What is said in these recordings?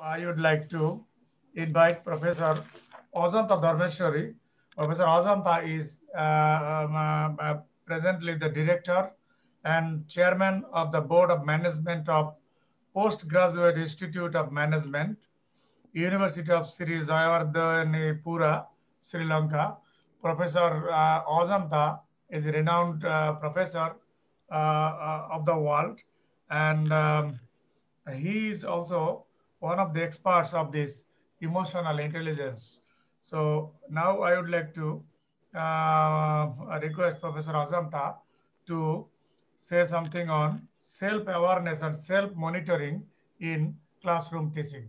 I would like to invite Professor Ajanta Dharmeshwari. Professor Ajanta is presently the director and chairman of the Board of Management of Postgraduate Institute of Management, University of Sri Jayawardenepura, Sri Lanka. Professor Ajanta is a renowned professor of the world, and he is also one of the experts of this emotional intelligence. So now I would like to request Professor Azamta to say something on self-awareness and self-monitoring in classroom teaching.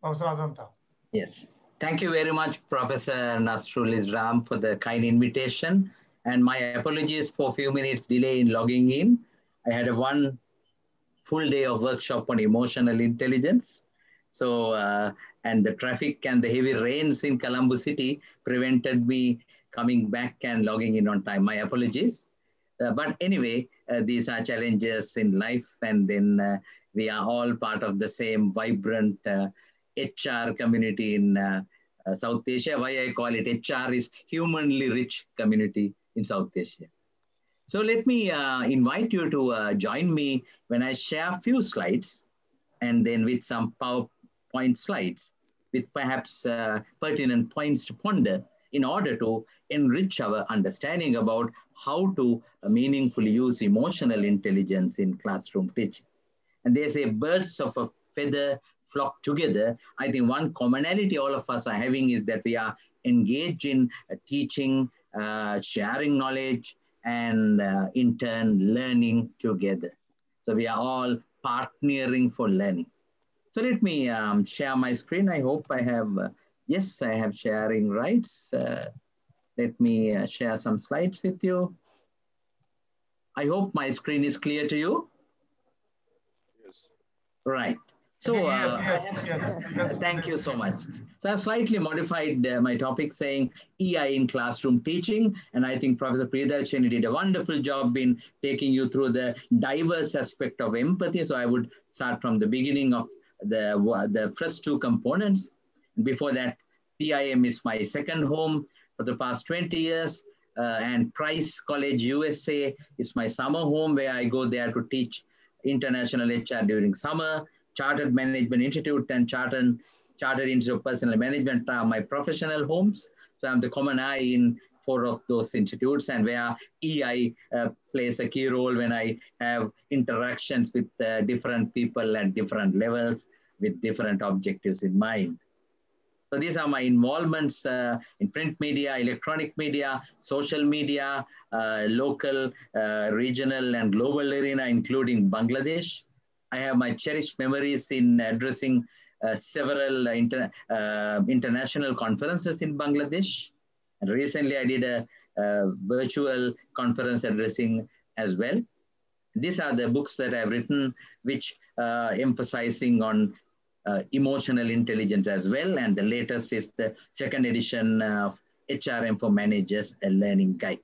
Professor Azamta. Yes. Thank you very much, Professor Nasrul Islam, for the kind invitation. And my apologies for a few minutes delay in logging in. I had a one full day of workshop on emotional intelligence. So, and the traffic and the heavy rains in Colombo City prevented me coming back and logging in on time. My apologies. But anyway, these are challenges in life, and then we are all part of the same vibrant HR community in South Asia. Why I call it HR is humanly rich community in South Asia. So let me invite you to join me when I share a few slides, and then with some PowerPoint slides with perhaps pertinent points to ponder in order to enrich our understanding about how to meaningfully use emotional intelligence in classroom teaching. And they say birds of a feather flock together. I think one commonality all of us are having is that we are engaged in teaching, sharing knowledge, and in turn learning together. So we are all partnering for learning. So let me share my screen. I hope I have, yes, I have sharing rights. Let me share some slides with you. I hope my screen is clear to you. Yes. Right. So Yes. thank you so much. So I've slightly modified my topic saying EI in classroom teaching. And I think Professor Priyadarshini did a wonderful job in taking you through the diverse aspect of empathy. So I would start from the beginning of the first two components. Before that, PIM is my second home for the past 20 years. And Price College USA is my summer home where I go there to teach international HR during summer. Chartered Management Institute and Chartered Institute of Personal Management are my professional homes. So I'm the common eye in 4 of those institutes, and where EI plays a key role when I have interactions with different people at different levels with different objectives in mind. So these are my involvements in print media, electronic media, social media, local, regional, and global arena, including Bangladesh. I have my cherished memories in addressing several international conferences in Bangladesh. And recently, I did a virtual conference addressing as well. These are the books that I've written, which emphasizing on emotional intelligence as well. And the latest is the second edition of HRM for Managers, a learning guide.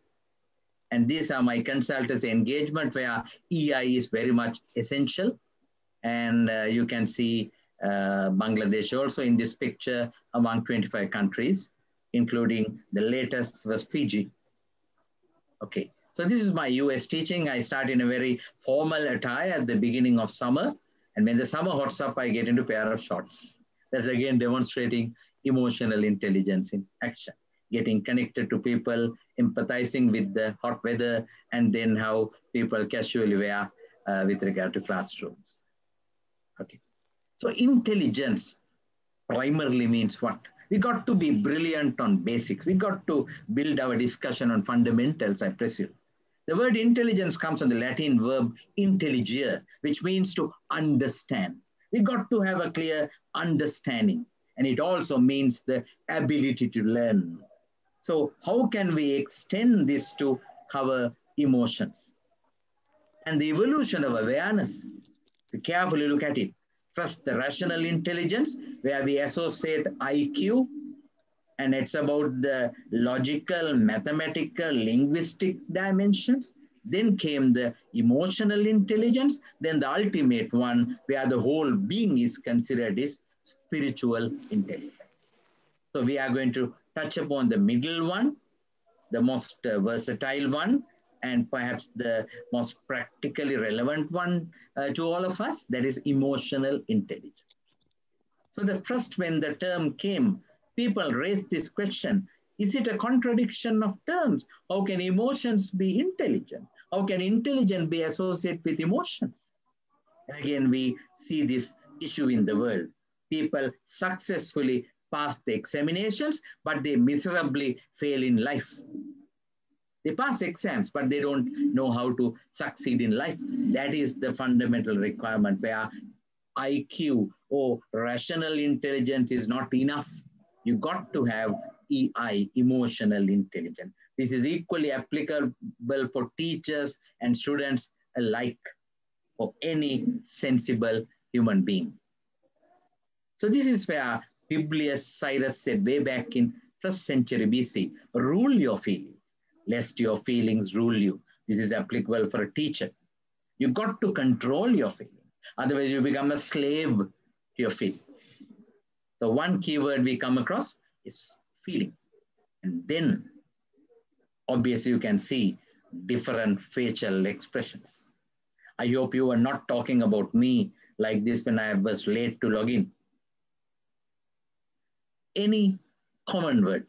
And these are my consultancy engagement where EI is very much essential. And you can see Bangladesh also in this picture among 25 countries, including the latest was Fiji. Okay, so this is my US teaching. I start in a very formal attire at the beginning of summer. And when the summer hots up, I get into a pair of shorts. That's again demonstrating emotional intelligence in action, getting connected to people, empathizing with the hot weather, and then how people casually wear with regard to classrooms. Okay, so intelligence primarily means what? We got to be brilliant on basics. We got to build our discussion on fundamentals, I presume. The word intelligence comes from the Latin verb intelligere, which means to understand. We got to have a clear understanding, and it also means the ability to learn. So how can we extend this to cover emotions? And the evolution of awareness, to carefully look at it. First, the rational intelligence, where we associate IQ, and it's about the logical, mathematical, linguistic dimensions. Then came the emotional intelligence. Then the ultimate one, where the whole being is considered, is spiritual intelligence. So we are going to touch upon the middle one, the most versatile one, and perhaps the most practically relevant one to all of us, that is emotional intelligence. So the first, when the term came, people raised this question: is it a contradiction of terms? How can emotions be intelligent? How can intelligence be associated with emotions? And again, we see this issue in the world. People successfully pass the examinations, but they miserably fail in life. They pass exams, but they don't know how to succeed in life. That is the fundamental requirement, where IQ or rational intelligence is not enough. You got to have EI, emotional intelligence. This is equally applicable for teachers and students alike, for any sensible human being. So this is where Publius Cyrus said way back in 1st century BC, rule your feelings, lest your feelings rule you. This is applicable for a teacher. You got to control your feelings. Otherwise, you become a slave to your feelings. So one keyword we come across is feeling. And then, obviously, you can see different facial expressions. I hope you are not talking about me like this when I was late to log in. Any common word,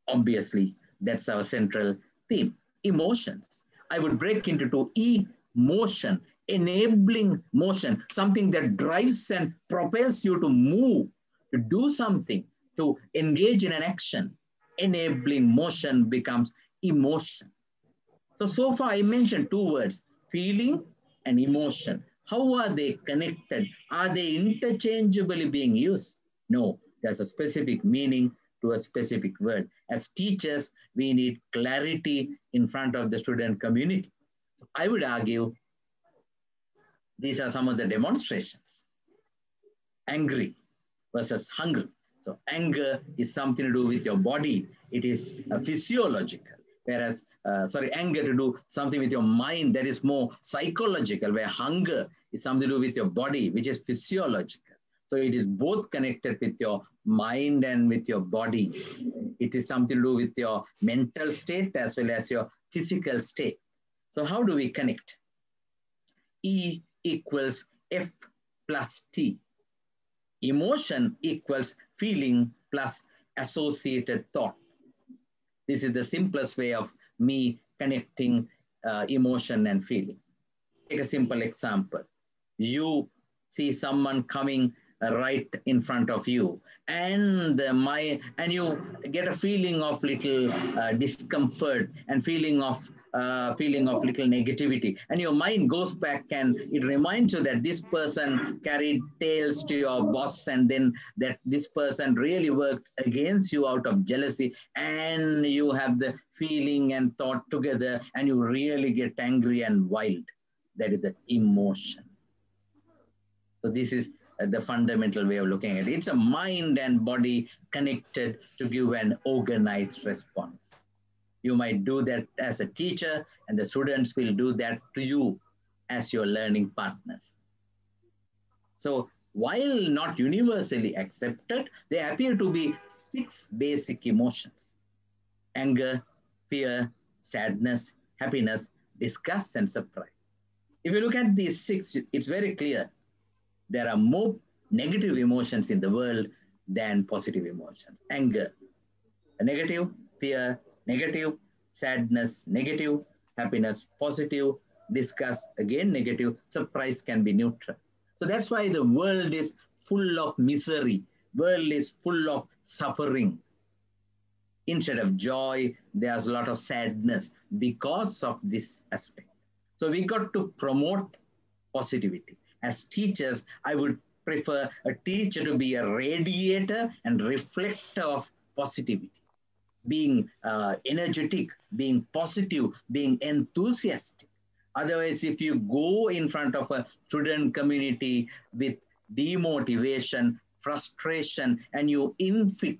obviously, that's our central theme. Emotions. I would break into two: emotion, enabling motion, something that drives and propels you to move, to do something, to engage in an action. Enabling motion becomes emotion. So far I mentioned two words: feeling and emotion. How are they connected? Are they interchangeably being used? No, there's a specific meaning to a specific word. As teachers, we need clarity in front of the student community. So I would argue these are some of the demonstrations. Angry versus hungry. So anger is something to do with your body. It is physiological. Whereas, anger to do something with your mind, that is more psychological, where hunger is something to do with your body, which is physiological. So it is both connected with your mind and with your body. It is something to do with your mental state as well as your physical state. So how do we connect? E equals F plus T. Emotion equals feeling plus associated thought. This is the simplest way of me connecting emotion and feeling. Take a simple example. You see someone coming right in front of you, and you get a feeling of little discomfort and feeling of little negativity, and your mind goes back and it reminds you that this person carried tales to your boss, and then that this person really worked against you out of jealousy, and you have the feeling and thought together, and you really get angry and wild. That is the emotion. So this is the fundamental way of looking at it. It's a mind and body connected to give an organized response. You might do that as a teacher, and the students will do that to you as your learning partners. So while not universally accepted, they appear to be 6 basic emotions: anger, fear, sadness, happiness, disgust, and surprise. If you look at these 6, it's very clear. There are more negative emotions in the world than positive emotions. Anger, negative; fear, negative; sadness, negative; happiness, positive; disgust, again negative; surprise can be neutral. So that's why the world is full of misery. World is full of suffering. Instead of joy, there's a lot of sadness because of this aspect. So we got to promote positivity. As teachers, I would prefer a teacher to be a radiator and reflector of positivity, being energetic, being positive, being enthusiastic. Otherwise, if you go in front of a student community with demotivation, frustration, and you inflict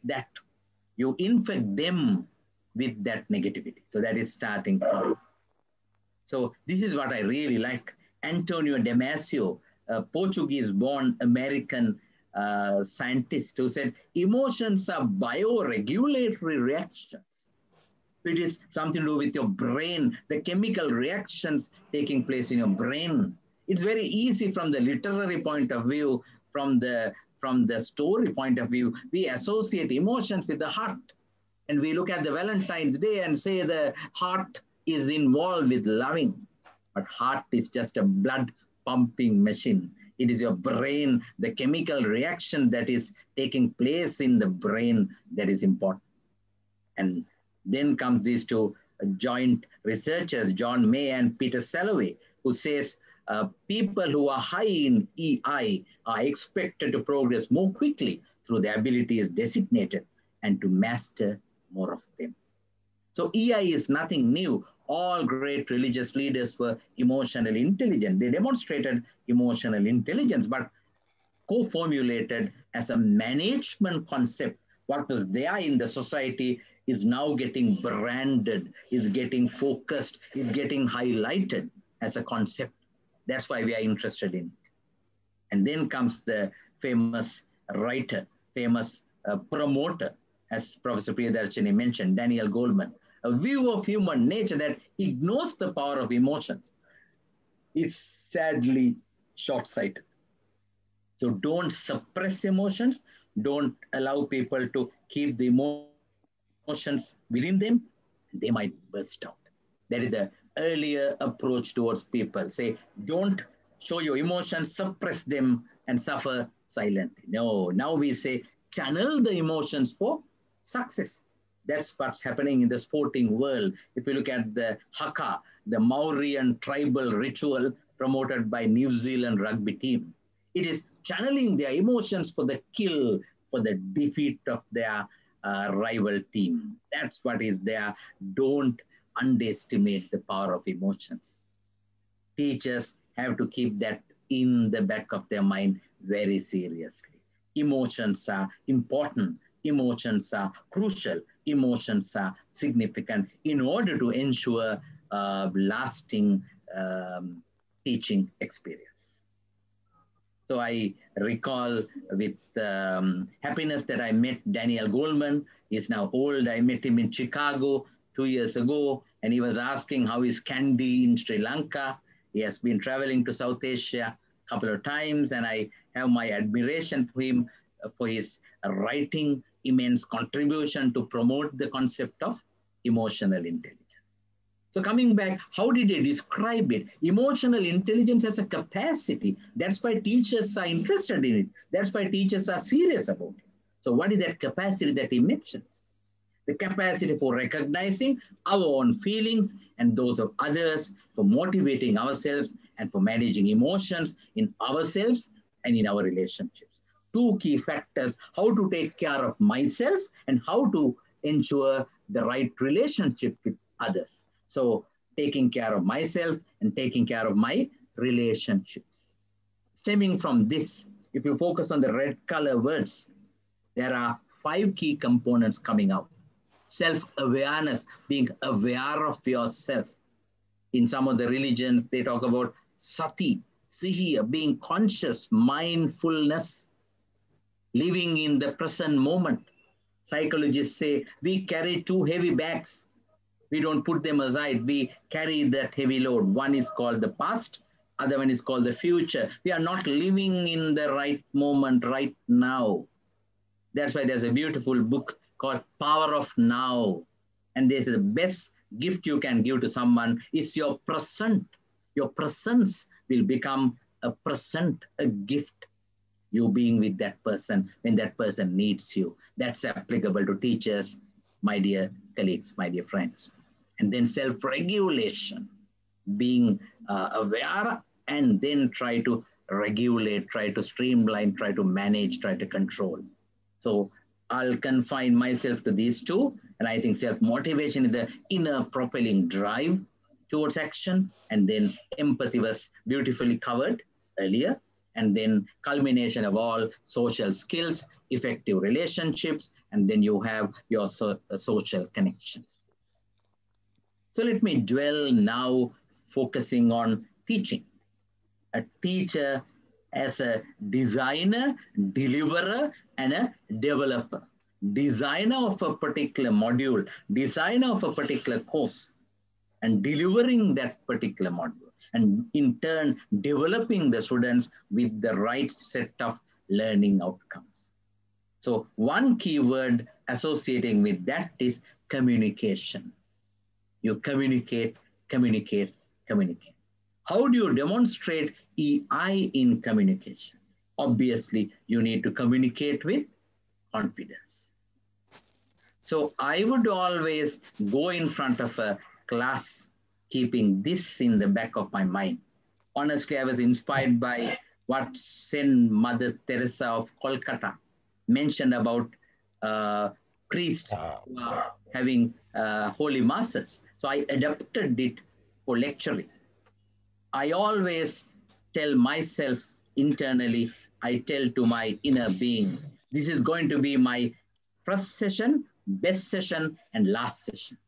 them with that negativity. So that is starting point. So this is what I really like. Antonio Damasio, a Portuguese-born American scientist who said, emotions are bioregulatory reactions. It is something to do with your brain, the chemical reactions taking place in your brain. It's very easy from the literary point of view, from the story point of view. We associate emotions with the heart. And we look at the Valentine's Day and say the heart is involved with loving. But heart is just a blood pumping machine. It is your brain, the chemical reaction that is taking place in the brain that is important. And then comes these two joint researchers, John May and Peter Salovey, who says people who are high in EI are expected to progress more quickly through the abilities designated and to master more of them. So EI is nothing new. All great religious leaders were emotionally intelligent. They demonstrated emotional intelligence, but co-formulated as a management concept. What was there in the society is now getting branded, is getting focused, is getting highlighted as a concept. That's why we are interested in it. And then comes the famous writer, famous promoter, as Professor Priyadarshini mentioned, Daniel Goleman, a view of human nature that ignores the power of emotions. It's sadly short-sighted. So don't suppress emotions. Don't allow people to keep the emotions within them. They might burst out. That is the earlier approach towards people. Say, don't show your emotions, suppress them, and suffer silently. No, now we say, channel the emotions for success. That's what's happening in the sporting world. If you look at the haka, the Maorian tribal ritual promoted by New Zealand rugby team, it is channeling their emotions for the kill, for the defeat of their rival team. That's what is there. Don't underestimate the power of emotions. Teachers have to keep that in the back of their mind very seriously. Emotions are important. Emotions are crucial. Emotions are significant in order to ensure lasting teaching experience. So I recall with happiness that I met Daniel Goleman. He's now old. I met him in Chicago 2 years ago, and he was asking how is Kandy in Sri Lanka. He has been traveling to South Asia a couple of times, and I have my admiration for him for his writing, immense contribution to promote the concept of emotional intelligence. So coming back, how did they describe it? Emotional intelligence as a capacity. That's why teachers are interested in it. That's why teachers are serious about it. So what is that capacity that he mentions? The capacity for recognizing our own feelings and those of others, for motivating ourselves and for managing emotions in ourselves and in our relationships. Two key factors, how to take care of myself and how to ensure the right relationship with others. So taking care of myself and taking care of my relationships. Stemming from this, if you focus on the red color words, there are 5 key components coming out. Self-awareness, being aware of yourself. In some of the religions, they talk about sati, sihiya, being conscious, mindfulness, living in the present moment. Psychologists say we carry 2 heavy bags. We don't put them aside. We carry that heavy load. One is called the past. Other one is called the future. We are not living in the right moment right now. That's why there's a beautiful book called Power of Now. And this is the best gift you can give to someone is your present. Your presence will become a present, a gift. You being with that person when that person needs you. That's applicable to teachers, my dear colleagues, my dear friends. And then self-regulation, being aware and then try to regulate, try to streamline, try to manage, try to control. So I'll confine myself to these 2. And I think self-motivation is the inner propelling drive towards action. And then empathy was beautifully covered earlier. And then culmination of all social skills, effective relationships, and then you have your social connections. So let me dwell now focusing on teaching. A teacher as a designer, deliverer, and a developer. Designer of a particular module, designer of a particular course, and delivering that particular module, and in turn, developing the students with the right set of learning outcomes. So one key word associating with that is communication. You communicate, communicate, communicate. How do you demonstrate EI in communication? Obviously, you need to communicate with confidence. So I would always go in front of a class keeping this in the back of my mind. Honestly, I was inspired by what Saint Mother Teresa of Kolkata mentioned about priests who are having holy masses. So I adapted it for lecturing. I always tell myself internally, I tell to my inner being, this is going to be my first session, best session, and last session.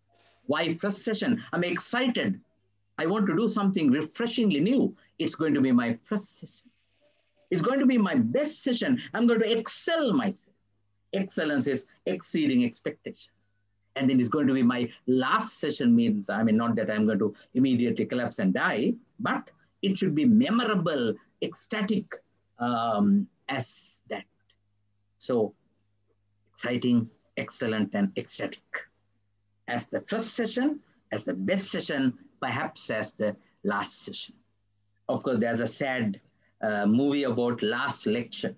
Why first session? I'm excited. I want to do something refreshingly new. It's going to be my first session. It's going to be my best session. I'm going to excel myself. Excellence is exceeding expectations. And then it's going to be my last session means, I mean, not that I'm going to immediately collapse and die, but it should be memorable, ecstatic as that. So exciting, excellent, and ecstatic. As the first session, as the best session, perhaps as the last session. Of course, there's a sad movie about Last Lecture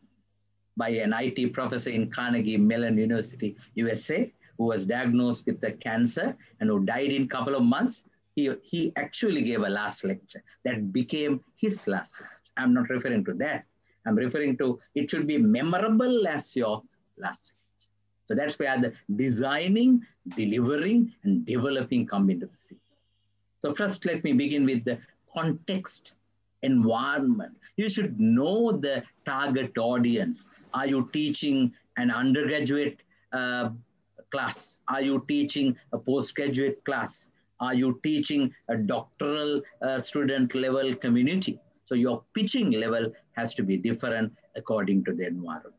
by an IT professor in Carnegie Mellon University, USA, who was diagnosed with the cancer and who died in a couple of months. He actually gave a last lecture that became his last lecture. I'm not referring to that. I'm referring to it should be memorable as your last lecture. So that's where the designing, delivering, and developing come into the scene. So first, let me begin with the context, environment. You should know the target audience. Are you teaching an undergraduate class? Are you teaching a postgraduate class? Are you teaching a doctoral student level community? So your pitching level has to be different according to the environment.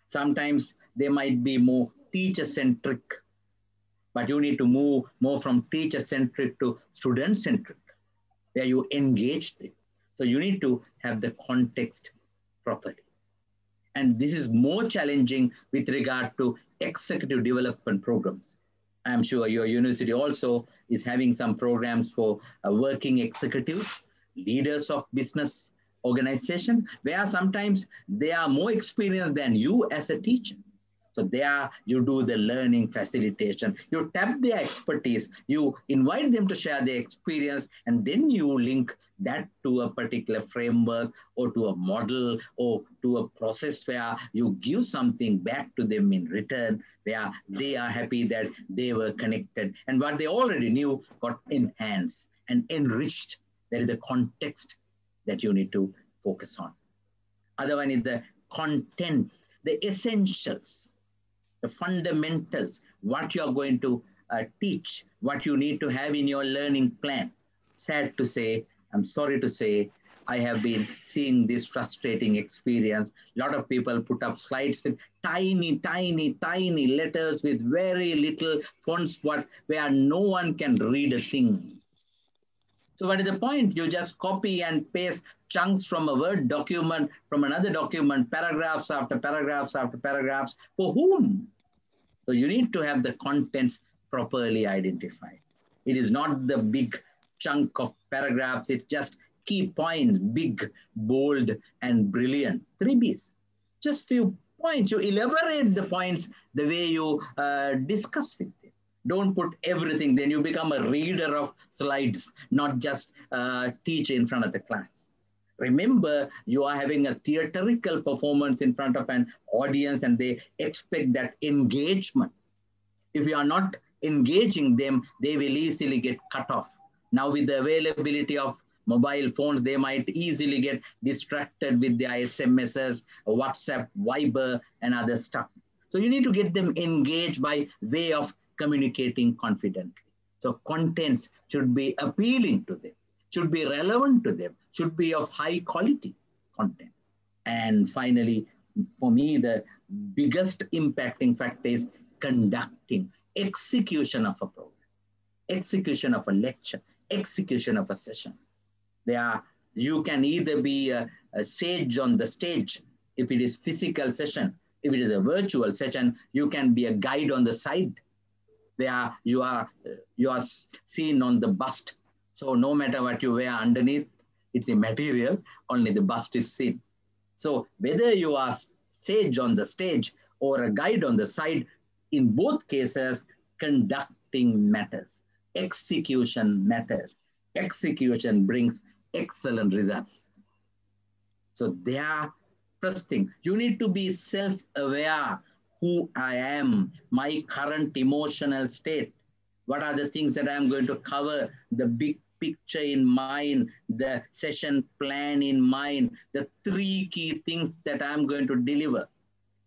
Sometimes they might be more teacher-centric, but you need to move more from teacher-centric to student-centric, where you engage them. So you need to have the context properly. And this is more challenging with regard to executive development programs. I'm sure your university also is having some programs for working executives, leaders of business organizations, where sometimes they are more experienced than you as a teacher. So there you do the learning facilitation, you tap their expertise, you invite them to share their experience, and then you link that to a particular framework or to a model or to a process where you give something back to them in return, where they are happy that they were connected and what they already knew got enhanced and enriched. That is the context that you need to focus on. Other one is the content, the essentials, the fundamentals, what you're going to teach, what you need to have in your learning plan. Sad to say, I'm sorry to say, I have been seeing this frustrating experience. A lot of people put up slides with tiny, tiny, tiny letters with very little fonts where no one can read a thing. So what is the point? You just copy and paste chunks from a Word document, from another document, paragraphs after paragraphs after paragraphs. For whom? So you need to have the contents properly identified. It is not the big chunk of paragraphs. It's just key points, big, bold, and brilliant. 3 Bs. Just few points. You elaborate the points the way you discuss with them. Don't put everything. Then you become a reader of slides, not just teach in front of the class. Remember, you are having a theatrical performance in front of an audience and they expect that engagement. If you are not engaging them, they will easily get cut off. Now with the availability of mobile phones, they might easily get distracted with their SMSs, WhatsApp, Viber, and other stuff. So you need to get them engaged by way of communicating confidently. So contents should be appealing to them. should be relevant to them, should be of high quality content. And finally, for me, the biggest impacting factor is conducting, execution of a program, execution of a lecture, execution of a session. You can either be a sage on the stage if it is physical session. If it is a virtual session, you can be a guide on the side where you are seen on the bust. So no matter what you wear underneath, it's immaterial, only the bust is seen. So whether you are sage on the stage or a guide on the side, in both cases, conducting matters. Execution matters. Execution brings excellent results. So they are first thing. You need to be self-aware who I am, my current emotional state. What are the things that I'm going to cover, the big picture in mind, the session plan in mind, the 3 key things that I'm going to deliver.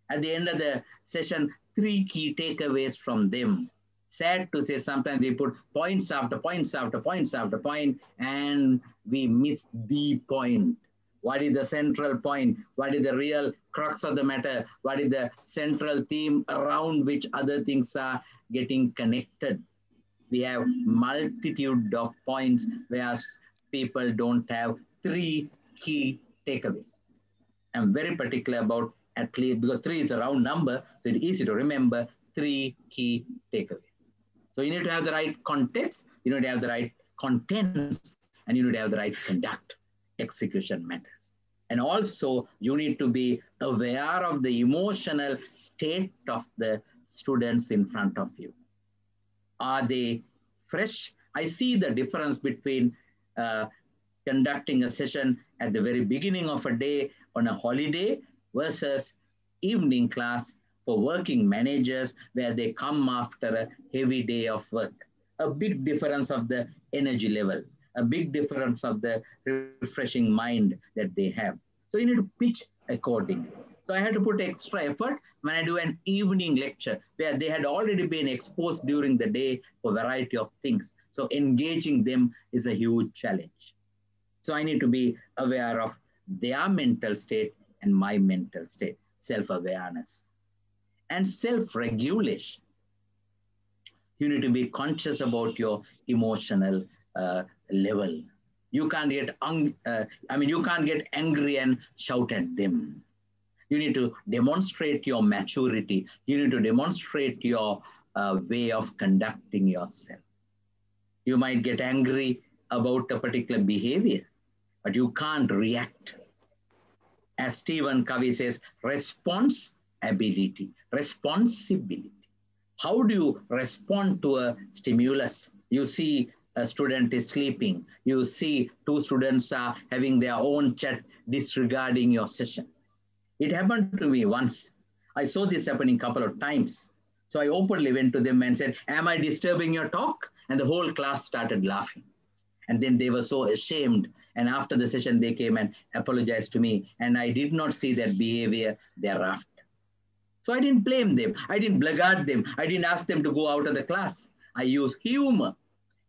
At the end of the session, 3 key takeaways from them. Sad to say, sometimes we put points after points after points after point, and we miss the point. What is the central point? What is the real crux of the matter? What is the central theme around which other things are getting connected? We have multitude of points where people don't have 3 key takeaways. I'm very particular about at least, because 3 is a round number, so it's easy to remember 3 key takeaways. So you need to have the right context, you need to have the right contents, and you need to have the right conduct. Execution matters. And also, you need to be aware of the emotional state of the students in front of you. Are they fresh? I see the difference between conducting a session at the very beginning of a day on a holiday versus evening class for working managers where they come after a heavy day of work. A big difference of the energy level, a big difference of the refreshing mind that they have. So you need to pitch accordingly. So I had to put extra effort when I do an evening lecture where they had already been exposed during the day for a variety of things. So engaging them is a huge challenge. So I need to be aware of their mental state and my mental state, self-awareness. And self-regulation. You need to be conscious about your emotional level. You can't get, you can't get angry and shout at them. You need to demonstrate your maturity. You need to demonstrate your way of conducting yourself. You might get angry about a particular behavior, but you can't react. As Stephen Covey says, responsibility. How do you respond to a stimulus? You see a student is sleeping. You see 2 students are having their own chat disregarding your session. It happened to me once. I saw this happening a couple of times. So I openly went to them and said, am I disturbing your talk? And the whole class started laughing. And then they were so ashamed. And after the session, they came and apologized to me. And I did not see that behavior thereafter. So I didn't blame them. I didn't blackguard them. I didn't ask them to go out of the class. I used humor.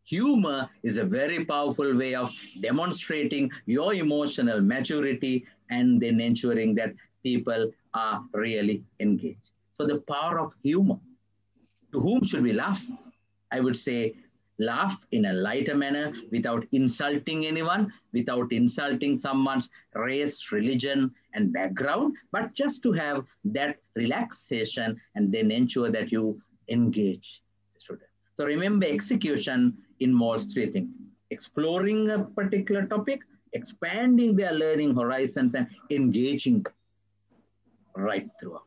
Humor is a very powerful way of demonstrating your emotional maturity and then ensuring that people are really engaged. So the power of humor. To whom should we laugh? I would say laugh in a lighter manner without insulting anyone, without insulting someone's race, religion, and background, but just to have that relaxation and then ensure that you engage the student. So remember, execution involves 3 things: exploring a particular topic, expanding their learning horizons, and engaging right throughout.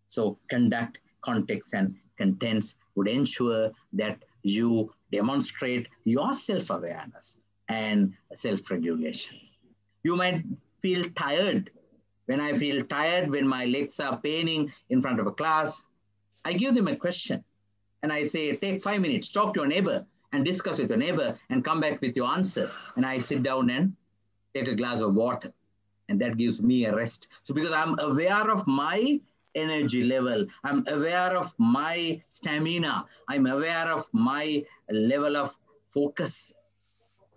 So conduct, context, and contents would ensure that you demonstrate your self-awareness and self-regulation. You might feel tired. When I feel tired, when my legs are paining in front of a class, I give them a question and I say, take 5 minutes, talk to your neighbor and discuss with your neighbor and come back with your answers. And I sit down and take a glass of water, and that gives me a rest. So because I'm aware of my energy level, I'm aware of my stamina, I'm aware of my level of focus.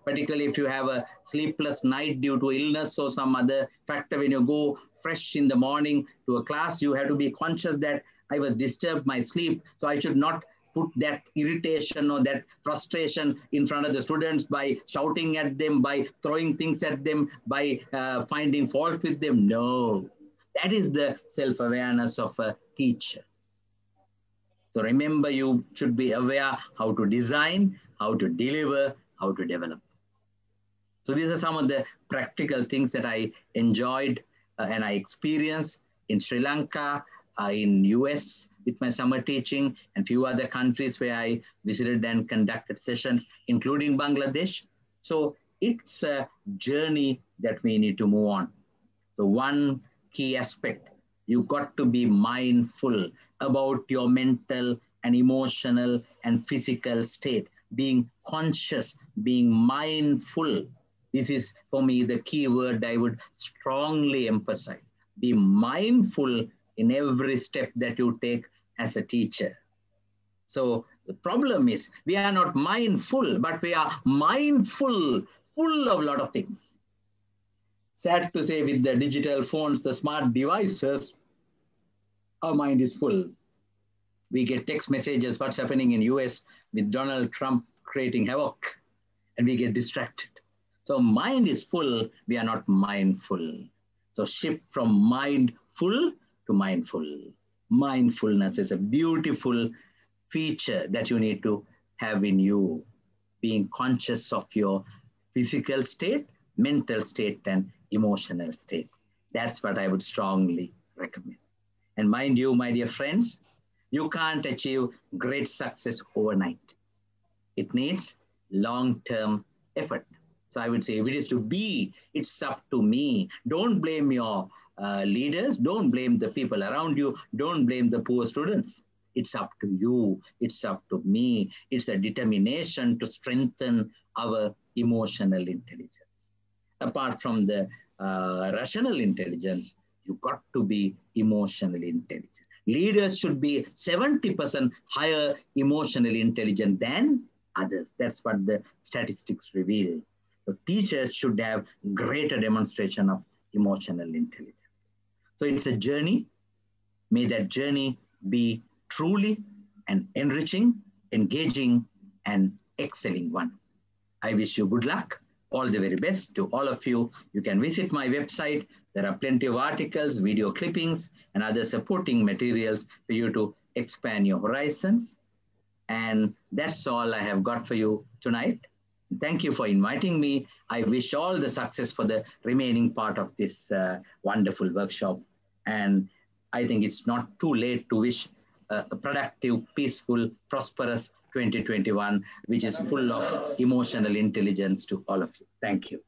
particularly if you have a sleepless night due to illness or some other factor. When you go fresh in the morning to a class, you have to be conscious that I was disturbed my sleep, so I should not put that irritation or that frustration in front of the students by shouting at them, by throwing things at them, by finding fault with them. No, that is the self-awareness of a teacher. So remember, you should be aware how to design, how to deliver, how to develop. So these are some of the practical things that I enjoyed and I experienced in Sri Lanka, in US with my summer teaching, and few other countries where I visited and conducted sessions, including Bangladesh. So it's a journey that we need to move on. So one key aspect, you got to be mindful about your mental and emotional and physical state, being conscious, being mindful. This is, for me, the key word I would strongly emphasize. Be mindful in every step that you take as a teacher. So the problem is we are not mindful, but we are mindful, full of a lot of things. Sad to say, with the digital phones, the smart devices, our mind is full. We get text messages, what's happening in US with Donald Trump creating havoc, and we get distracted. So mind is full, we are not mindful. So shift from mindful to mindful. Mindfulness is a beautiful feature that you need to have in you, being conscious of your physical state, mental state, and emotional state. That's what I would strongly recommend. And mind you, my dear friends, you can't achieve great success overnight. It needs long-term effort. So I would say if it is to be, it's up to me. Don't blame your leaders. Don't blame the people around you. Don't blame the poor students. It's up to you. It's up to me. It's a determination to strengthen our emotional intelligence. Apart from the rational intelligence, you got to be emotionally intelligent. Leaders should be 70% higher emotionally intelligent than others. That's what the statistics reveal. So teachers should have greater demonstration of emotional intelligence. So it's a journey. May that journey be truly an enriching, engaging, and excelling one. I wish you good luck. All the very best to all of you. You can visit my website. There are plenty of articles, video clippings, and other supporting materials for you to expand your horizons. And that's all I have got for you tonight. Thank you for inviting me. I wish all the success for the remaining part of this wonderful workshop. And I think it's not too late to wish a productive, peaceful, prosperous 2021, which is full of emotional intelligence to all of you. Thank you.